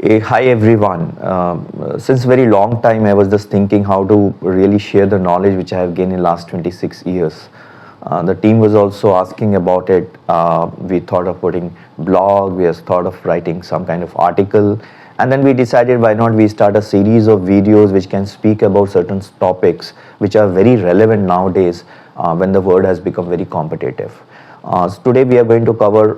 Hi everyone. Since very long time, I was just thinking how to really share the knowledge which I have gained in last 26 years. The team was also asking about it. We thought of putting blog. We have thought of writing some kind of article, and then we decided why not we start a series of videos which can speak about certain topics which are very relevant nowadays when the world has become very competitive. Today we are going to cover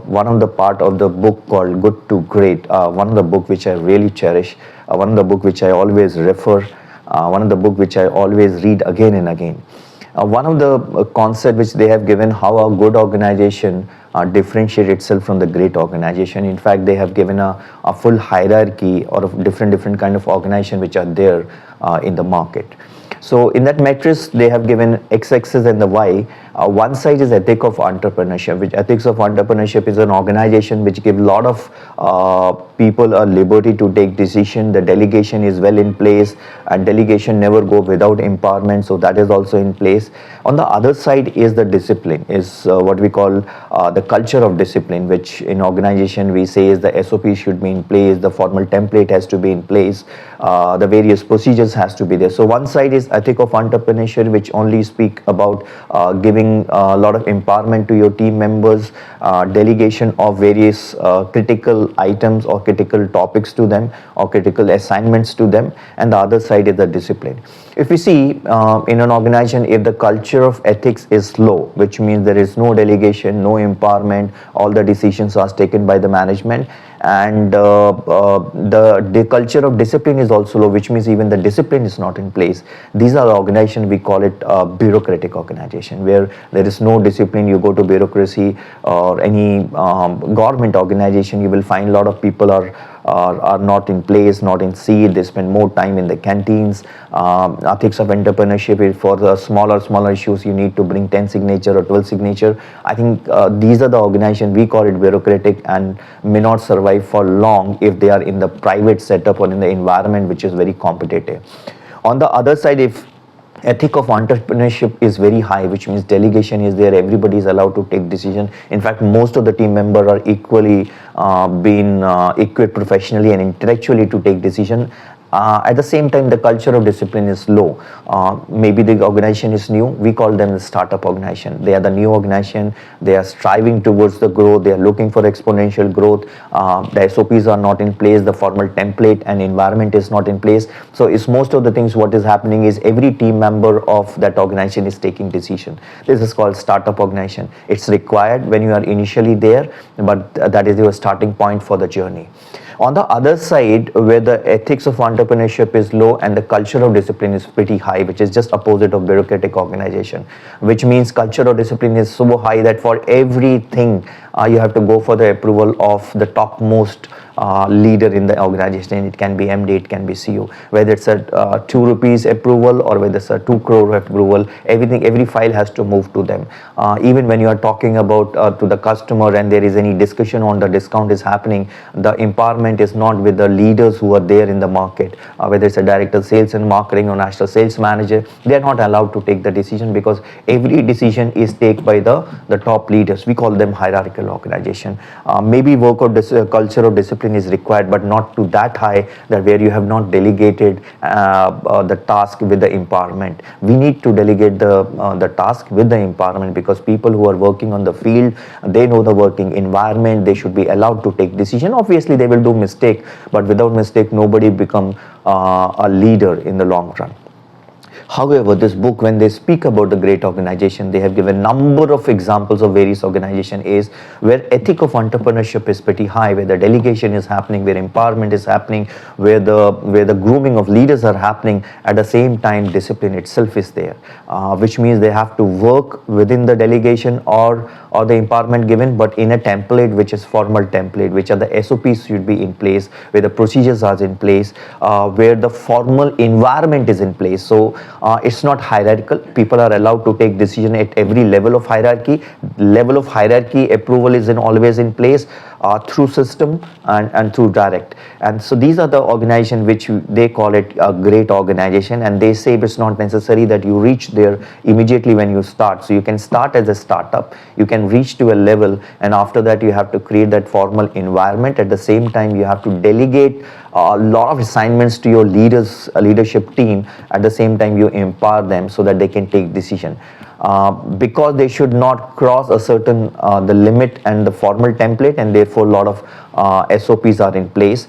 one of the part of the book called Good to Great, one of the book which I really cherish, one of the book which I always refer, one of the book which I always read again and again. One of the concept which they have given how a good organization differentiate itself from the great organization. In fact, they have given a full hierarchy or of different kind of organization which are there in the market. So in that matrix, they have given x-axis and the y. One side is ethic of entrepreneurship, which ethics of entrepreneurship is an organization which give a lot of people a liberty to take decision. The delegation is well in place, and delegation never go without empowerment. So that is also in place. On the other side is the discipline, is what we call the culture of discipline, which in organization we say is the SOP should be in place, the formal template has to be in place, the various procedures has to be there. So one side is ethic of entrepreneurship, which only speak about giving a lot of empowerment to your team members, delegation of various critical items or critical topics to them or critical assignments to them, and the other side is the discipline. If we see in an organization, if the culture of ethics is low, which means there is no delegation, no empowerment, all the decisions are taken by the management, and the culture of discipline is also low, which means even the discipline is not in place. These are organizations, we call it bureaucratic organization, where there is no discipline. You go to bureaucracy or any government organization, you will find a lot of people are not in place, not in seat. They spend more time in the canteens. Ethics of entrepreneurship is for the smaller issues. You need to bring 10 signature or 12 signature. I think these are the organizations, we call it bureaucratic, and may not survive for long if they are in the private setup or in the environment which is very competitive. On the other side, if ethic of entrepreneurship is very high, which means delegation is there, everybody is allowed to take decision. In fact, most of the team members are equally been equipped professionally and intellectually to take decision. At the same time, the culture of discipline is low. Maybe the organization is new. We call them the startup organization. They are the new organization. They are striving towards the growth. They are looking for exponential growth. The SOPs are not in place. The formal template and environment is not in place. So it's most of the things what is happening is every team member of that organization is taking decision. This is called startup organization. It's required when you are initially there, but that is your starting point for the journey. On the other side, where the ethics of entrepreneurship is low and the culture of discipline is pretty high, which is just opposite of bureaucratic organization, which means culture of discipline is so high that for everything you have to go for the approval of the topmost leader in the organization. It can be MD, it can be CEO. Whether it's a 2 rupees approval or whether it's a 2 crore approval, every file has to move to them. Even when you are talking about to the customer and there is any discussion on the discount is happening, the empowerment is not with the leaders who are there in the market. Whether it's a director sales and marketing or national sales manager, they are not allowed to take the decision because every decision is taken by the top leaders. We call them hierarchical organization. Maybe work or culture of discipline is required, but not to that high that where you have not delegated the task with the empowerment. We need to delegate the task with the empowerment, because people who are working on the field, they know the working environment. They should be allowed to take decision. Obviously they will do mistake, but without mistake nobody become a leader in the long run. However, this book, when they speak about the great organization, they have given number of examples of various organization is where ethic of entrepreneurship is pretty high, where the delegation is happening, where empowerment is happening, where the grooming of leaders are happening. At the same time, discipline itself is there, which means they have to work within the delegation or the empowerment given, but in a template which is formal template, which are the SOPs should be in place, where the procedures are in place, where the formal environment is in place. So it's not hierarchical. People are allowed to take decision at every level of hierarchy. Level of hierarchy approval is always in place. through system and through direct. And so these are the organization which they call it a great organization, and they say it's not necessary that you reach there immediately when you start. So you can start as a startup, you can reach to a level, and after that you have to create that formal environment. At the same time, you have to delegate a lot of assignments to your leadership team. At the same time, you empower them so that they can take decision. Because they should not cross a certain the limit and the formal template, and therefore a lot of SOPs are in place.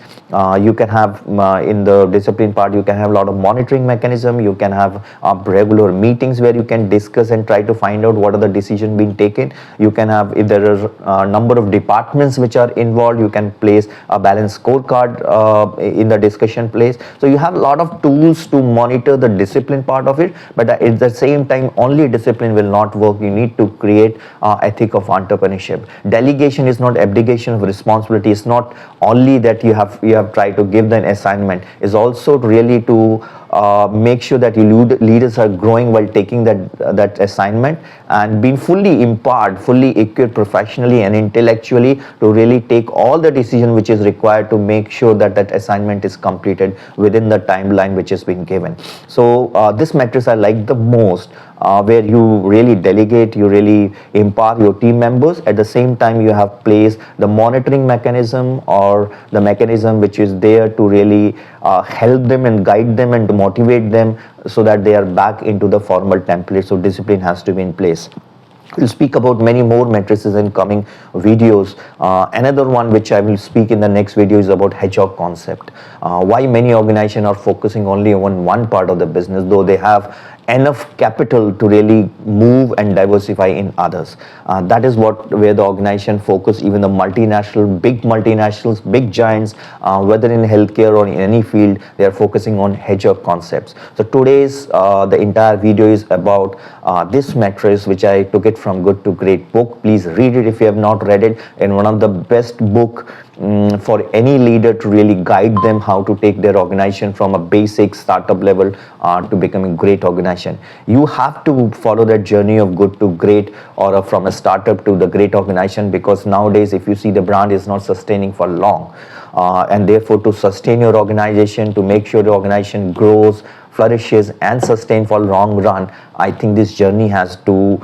You can have in the discipline part, you can have a lot of monitoring mechanism. You can have regular meetings where you can discuss and try to find out what are the decisions being taken. You can have, if there are a number of departments which are involved, you can place a balanced scorecard in the discussion place. So you have a lot of tools to monitor the discipline part of it, but at the same time, only discipline will not work. You need to create ethic of entrepreneurship. Delegation is not abdication of responsibility. It's not only that you have tried to give them assignment. It's also really to make sure that your leaders are growing while taking that assignment, and being fully empowered, fully equipped professionally and intellectually to really take all the decision which is required to make sure that that assignment is completed within the timeline which has been given. So this matrix I like the most, where you really delegate, you really empower your team members. At the same time, you have placed the monitoring mechanism or the mechanism which is there to really help them and guide them and to motivate them so that they are back into the formal template. So discipline has to be in place. We'll speak about many more matrices in coming videos. Another one which I will speak in the next video is about hedgehog concept. Why many organizations are focusing only on one part of the business, though they have enough capital to really move and diversify in others. That is where the organization focus. Even the big multinationals, big giants, whether in healthcare or in any field, they are focusing on hedgehog concepts. So today's the entire video is about this matrix, which I took it from Good to Great book. Please read it if you have not read it, and one of the best book for any leader to really guide them how to take their organization from a basic startup level to becoming a great organization. You have to follow that journey of good to great, or from a startup to the great organization, because nowadays if you see, the brand is not sustaining for long, and therefore to sustain your organization, to make sure the organization grows, flourishes and sustain for long run, I think this journey has to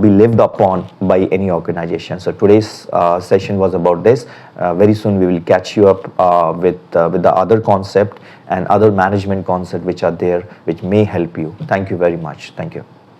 be lived upon by any organization. So today's session was about this. Very soon we will catch you up with the other concept and other management concept which are there, which may help you. Thank you very much. Thank you.